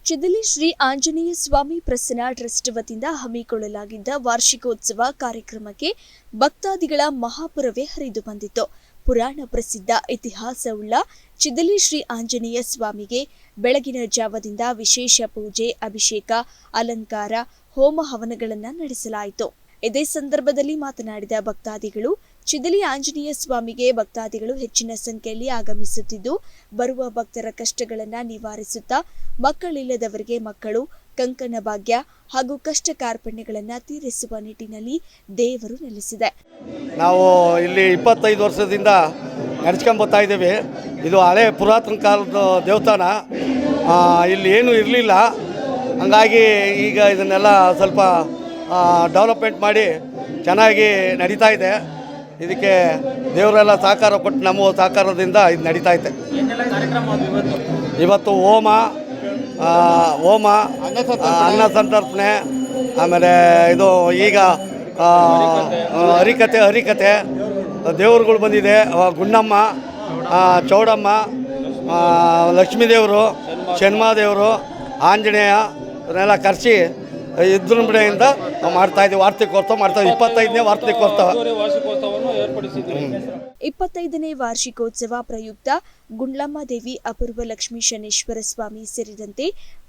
ಚಿದಲಿ ಶ್ರೀ ಆಂಜನೇಯ ಸ್ವಾಮಿ Prasanna trust ವತಿಯಿಂದ ಹಮ್ಮಿಕೊಳ್ಳಲಾಗಿದ್ದ ವಾರ್ಷಿಕೋತ್ಸವ ಕಾರ್ಯಕ್ರಮಕ್ಕೆ ಭಕ್ತಾದಿಗಳ ಮಹಾಪುರವೇ ಹರಿದು ಬಂದಿತ್ತು. ಪುರಾಣ ಪ್ರಸಿದ್ಧ ಇತಿಹಾಸವುಳ್ಳ ಚಿದಲಿ ಶ್ರೀ ಆಂಜನೇಯ ಸ್ವಾಮಿಗೆ ಬೆಳಗಿನ ಜಾವದಿಂದ ವಿಶೇಷ ಪೂಜೆ, ಅಭಿಷೇಕ, ಅಲಂಕಾರ, ಹೋಮ ಹವನಗಳನ್ನು ನಡೆಸಲಾಯಿತು. ಇದೇ ಸಂದರ್ಭದಲ್ಲಿ ಮಾತನಾಡಿದ ಭಕ್ತಾದಿಗಳು, ಚಿದಲಿ ಆಂಜನೇಯ ಸ್ವಾಮಿಗೆ ಭಕ್ತಾದಿಗಳು ಹೆಚ್ಚಿನ ಸಂಖ್ಯೆಯಲ್ಲಿ ಆಗಮಿಸುತ್ತಿದ್ದು, ಬರುವ ಭಕ್ತರ ಕಷ್ಟಗಳನ್ನು ನಿವಾರಿಸುತ್ತಾ ಮಕ್ಕಳಿಲ್ಲದವರಿಗೆ ಮಕ್ಕಳು, ಕಂಕಣ ಭಾಗ್ಯ ಹಾಗೂ ಕಷ್ಟ ಕಾರ್ಪಣ್ಯಗಳನ್ನು ತೀರಿಸುವ ನಿಟ್ಟಿನಲ್ಲಿ ದೇವರು ನೆಲೆಸಿದೆ. ನಾವು ಇಲ್ಲಿ 25 ವರ್ಷದಿಂದ ನಡೆಸ್ಕೊಂಡು ಬರ್ತಾ ಇದ್ದೇವೆ. ಇದು ಹಳೆ ಪುರಾತನ ಕಾಲದ ದೇವಸ್ಥಾನ. ಇಲ್ಲಿ ಏನೂ ಇರಲಿಲ್ಲ. ಹಂಗಾಗಿ ಈಗ ಇದನ್ನೆಲ್ಲ ಸ್ವಲ್ಪ ಡೆವಲಪ್ಮೆಂಟ್ ಮಾಡಿ ಚೆನ್ನಾಗಿ ನಡೀತಾ ಇದೆ. ಇದಕ್ಕೆ ದೇವರೆಲ್ಲ ಸಹಕಾರ ಕೊಟ್ಟು ನಮ್ಮ ಸಹಕಾರದಿಂದ ಇದು ನಡೀತಾ ಇದೆ. ಇವತ್ತು ಹೋಮ, ಅನ್ನ ಸಂತರ್ಪಣೆ, ಆಮೇಲೆ ಇದು ಈಗ ಹರಿಕತೆ ದೇವರುಗಳು ಬಂದಿದೆ. ಗುಂಡಮ್ಮ, ಚೌಡಮ್ಮ, ಲಕ್ಷ್ಮೀ ದೇವರು, ಶನ್ಮಾದೇವರು, ಆಂಜನೇಯ ಇವನ್ನೆಲ್ಲ ಕರೆಸಿ ವಿಜೃಂಭಣೆಯಿಂದ ಮಾಡ್ತಾಯಿದ್ದೀವಿ. ವಾರ್ಷಿಕೋತ್ಸವ ಮಾಡ್ತಾಯಿದ್ದೀವಿ. 25ನೇ ವಾರ್ಷಿಕೋತ್ಸವ. 25ನೇ ವಾರ್ಷಿಕೋತ್ಸವ ಪ್ರಯುಕ್ತ ಗುಂಡ್ಲಮ್ಮ ದೇವಿ, ಅಪೂರ್ವ ಲಕ್ಷ್ಮೀ ಶನೇಶ್ವರ ಸ್ವಾಮಿ ಸೇರಿದಂತೆ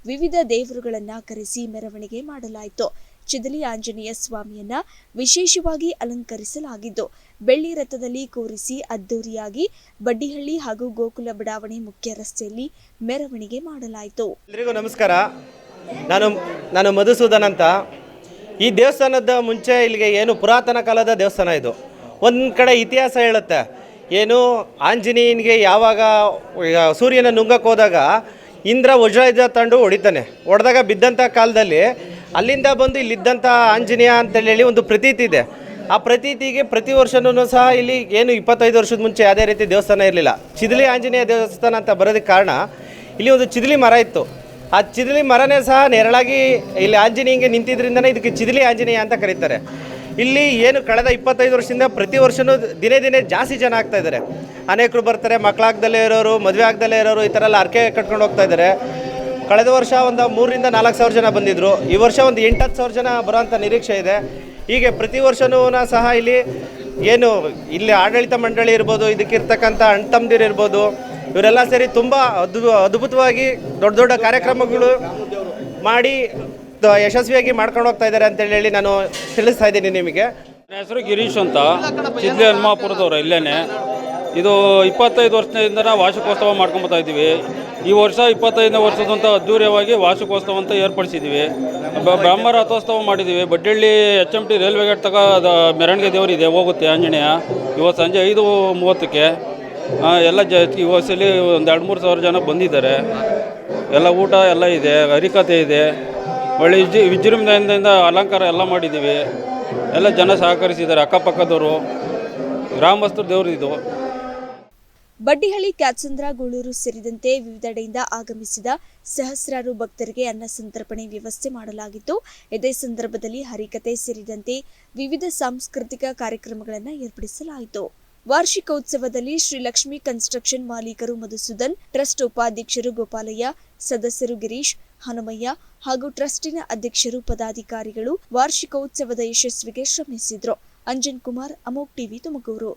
ವಿವಿಧ ದೇವರುಗಳನ್ನು ಕರೆಸಿ ಮೆರವಣಿಗೆ ಮಾಡಲಾಯಿತು. ಚಿದಲಿ ಆಂಜನೇಯ ಸ್ವಾಮಿಯನ್ನ ವಿಶೇಷವಾಗಿ ಅಲಂಕರಿಸಲಾಗಿದ್ದು, ಬೆಳ್ಳಿ ರಥದಲ್ಲಿ ಕೂರಿಸಿ ಅದ್ದೂರಿಯಾಗಿ ಬಡ್ಡಿಹಳ್ಳಿ ಹಾಗೂ ಗೋಕುಲ ಬಡಾವಣೆ ಮುಖ್ಯ ರಸ್ತೆಯಲ್ಲಿ ಮೆರವಣಿಗೆ ಮಾಡಲಾಯಿತು. ಎಲ್ಲರಿಗೂ ನಮಸ್ಕಾರ. ನಾನು ಮಧುಸೂದನ್ ಅಂತ. ಈ ದೇವಸ್ಥಾನದ ಮುಂಚೆ ಇಲ್ಲಿಗೆ ಏನು ಪುರಾತನ ಕಾಲದ ದೇವಸ್ಥಾನ ಇದು. ಒಂದು ಕಡೆ ಇತಿಹಾಸ ಹೇಳುತ್ತೆ. ಏನು ಆಂಜನೇಯನಿಗೆ ಯಾವಾಗ ಸೂರ್ಯನ ನುಂಗಕ್ಕೆ ಹೋದಾಗ ಇಂದ್ರ ವಜ್ರಾಯುಧ ತಂಡು ಹೊಡಿತಾನೆ. ಹೊಡೆದಾಗ ಬಿದ್ದಂಥ ಕಾಲದಲ್ಲಿ ಅಲ್ಲಿಂದ ಬಂದು ಇಲ್ಲಿದ್ದಂಥ ಆಂಜನೇಯ ಅಂತೇಳಿ ಒಂದು ಪ್ರತೀತಿ ಇದೆ. ಆ ಪ್ರತೀತಿಗೆ ಪ್ರತಿ ವರ್ಷವೂ ಸಹ ಇಲ್ಲಿ ಏನು 25 ವರ್ಷದ ಮುಂಚೆ ಯಾವುದೇ ರೀತಿ ದೇವಸ್ಥಾನ ಇರಲಿಲ್ಲ. ಚಿದಲಿ ಆಂಜನೇಯ ದೇವಸ್ಥಾನ ಅಂತ ಬರೋದಕ್ಕೆ ಕಾರಣ ಇಲ್ಲಿ ಒಂದು ಚಿದಲಿ ಮರ ಇತ್ತು. ಆ ಚಿದಲಿ ಮರನೇ ಸಹ ನೆರಳಾಗಿ ಇಲ್ಲಿ ಆಂಜನೇಯಂಗೆ ನಿಂತಿದ್ರಿಂದನೇ ಇದಕ್ಕೆ ಚಿದಲಿ ಆಂಜನೇಯ ಅಂತ ಕರೀತಾರೆ. ಇಲ್ಲಿ ಏನು ಕಳೆದ 25 ವರ್ಷದಿಂದ ಪ್ರತಿ ವರ್ಷವೂ ದಿನೇ ದಿನೇ ಜಾಸ್ತಿ ಜನ ಆಗ್ತಾ ಇದ್ದಾರೆ. ಅನೇಕರು ಬರ್ತಾರೆ, ಮಕ್ಕಳಾಗ್ದಲ್ಲೇ ಇರೋರು, ಮದುವೆ ಆಗದಲ್ಲೇ ಇರೋರು, ಈ ಥರ ಎಲ್ಲ ಅರ್ಕೆ ಕಟ್ಕೊಂಡು ಹೋಗ್ತಾ ಇದ್ದಾರೆ. ಕಳೆದ ವರ್ಷ ಒಂದು 3,000 to 4,000 ಜನ ಬಂದಿದ್ದರು. ಈ ವರ್ಷ ಒಂದು 8,000 ಜನ ಬರೋಂಥ ನಿರೀಕ್ಷೆ ಇದೆ. ಹೀಗೆ ಪ್ರತಿ ವರ್ಷವೂ ಸಹ ಇಲ್ಲಿ ಇಲ್ಲಿ ಆಡಳಿತ ಮಂಡಳಿ ಇರ್ಬೋದು, ಇದಕ್ಕಿರ್ತಕ್ಕಂಥ ಅಣ್ತಮ್ಮದಿರು ಇರ್ಬೋದು, ಇವರೆಲ್ಲ ಸೇರಿ ತುಂಬ ಅದ್ಭುತವಾಗಿ ದೊಡ್ಡ ದೊಡ್ಡ ಕಾರ್ಯಕ್ರಮಗಳು ಮಾಡಿ ಯಶಸ್ವಿಯಾಗಿ ಮಾಡ್ಕೊಂಡು ಹೋಗ್ತಾ ಇದ್ದಾರೆ ಅಂತೇಳಿ ನಾನು ತಿಳಿಸ್ತಾ ಇದ್ದೀನಿ ನಿಮಗೆ. ನನ್ನ ಹೆಸರು ಗಿರೀಶ್ ಅಂತ, ಚಿದಲಿ ಹನುಮಾಪುರದವ್ರು. ಇಲ್ಲೇ ಇದು 25 ವರ್ಷದಿಂದ ವಾರ್ಷಿಕೋತ್ಸವ ಮಾಡ್ಕೊಂಬತ್ತಾ ಇದ್ದೀವಿ. ಈ ವರ್ಷ 25ನೇ ವರ್ಷದಂತ ಅದ್ದೂರಿಯವಾಗಿ ವಾರ್ಷಿಕೋತ್ಸವ ಅಂತ ಏರ್ಪಡಿಸಿದ್ದೀವಿ. ಬ್ರಹ್ಮ ರಥೋತ್ಸವ ಮಾಡಿದ್ದೀವಿ. ಬಡ್ಡಳ್ಳಿ HMT ರೈಲ್ವೆ ಗೇಟ್ ತಗ ಮೆರವಣಿಗೆ ದೇವರಿದೆ, ಹೋಗುತ್ತೆ ಆಂಜನೇಯ. ಇವತ್ತು ಸಂಜೆ 5:30ಕ್ಕೆ ಎಲ್ಲ ಈ ವರ್ಷದಲ್ಲಿ ಒಂದು 2-3 ಸಾವಿರ ಜನ ಬಂದಿದ್ದಾರೆ. ಎಲ್ಲ ಊಟ ಎಲ್ಲ ಇದೆ, ಹರಿಕತೆ ಇದೆ, ಒಳ್ಳೆ ವಿಜೃಂಭಣೆಯಿಂದ ಅಲಂಕಾರ ಎಲ್ಲ ಮಾಡಿದ್ದೀವಿ. ಎಲ್ಲ ಜನ ಸಹಕರಿಸಿದ್ದಾರೆ, ಅಕ್ಕಪಕ್ಕದವರು, ಗ್ರಾಮಸ್ಥರು ದೇವರು ಇದು. ಬಡ್ಡಿಹಳ್ಳಿ, ಕ್ಯಾತ್ಸಂದ್ರ, ಗೂಳೂರು ಸೇರಿದಂತೆ ವಿವಿಧೆಡೆಯಿಂದ ಆಗಮಿಸಿದ ಸಹಸ್ರಾರು ಭಕ್ತರಿಗೆ ಅನ್ನ ಸಂತರ್ಪಣೆ ವ್ಯವಸ್ಥೆ ಮಾಡಲಾಗಿತ್ತು. ಇದೇ ಸಂದರ್ಭದಲ್ಲಿ ಹರಿಕತೆ ಸೇರಿದಂತೆ ವಿವಿಧ ಸಾಂಸ್ಕೃತಿಕ ಕಾರ್ಯಕ್ರಮಗಳನ್ನು ಏರ್ಪಡಿಸಲಾಯಿತು. ವಾರ್ಷಿಕೋತ್ಸವದಲ್ಲಿ ಶ್ರೀ ಲಕ್ಷ್ಮೀ ಕನ್ಸ್ಟ್ರಕ್ಷನ್ ಮಾಲೀಕರು ಮಧುಸೂದನ್, ಟ್ರಸ್ಟ್ ಉಪಾಧ್ಯಕ್ಷರು ಗೋಪಾಲಯ್ಯ, ಸದಸ್ಯರು ಗಿರೀಶ್, ಹನುಮಯ್ಯ ಹಾಗೂ ಟ್ರಸ್ಟಿನ ಅಧ್ಯಕ್ಷರು, ಪದಾಧಿಕಾರಿಗಳು ವಾರ್ಷಿಕೋತ್ಸವದ ಯಶಸ್ವಿಗೆ ಶ್ರಮಿಸಿದ್ರು. ಅಂಜನ್ ಕುಮಾರ್, ಅಮೋಕ್ ಟಿವಿ, ತುಮಕೂರು.